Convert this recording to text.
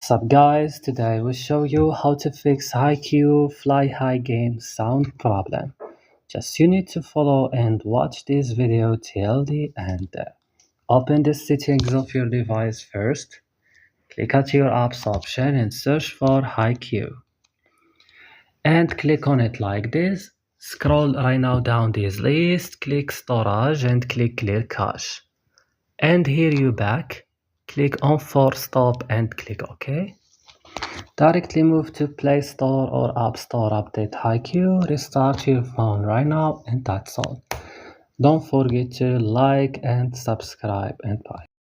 What's up guys, today we'll show you how to fix HiQ Fly High game sound problem. Just you need to follow and watch this video till the end. Open the settings of your device first, click at your apps option and search for HiQ. And click on it like this, scroll right now down this list, click storage and click clear cache. And here you back, click on force stop and click OK. Directly move to Play Store or App Store, update HiQ, restart your phone right now, and that's all. Don't forget to like and subscribe, and bye.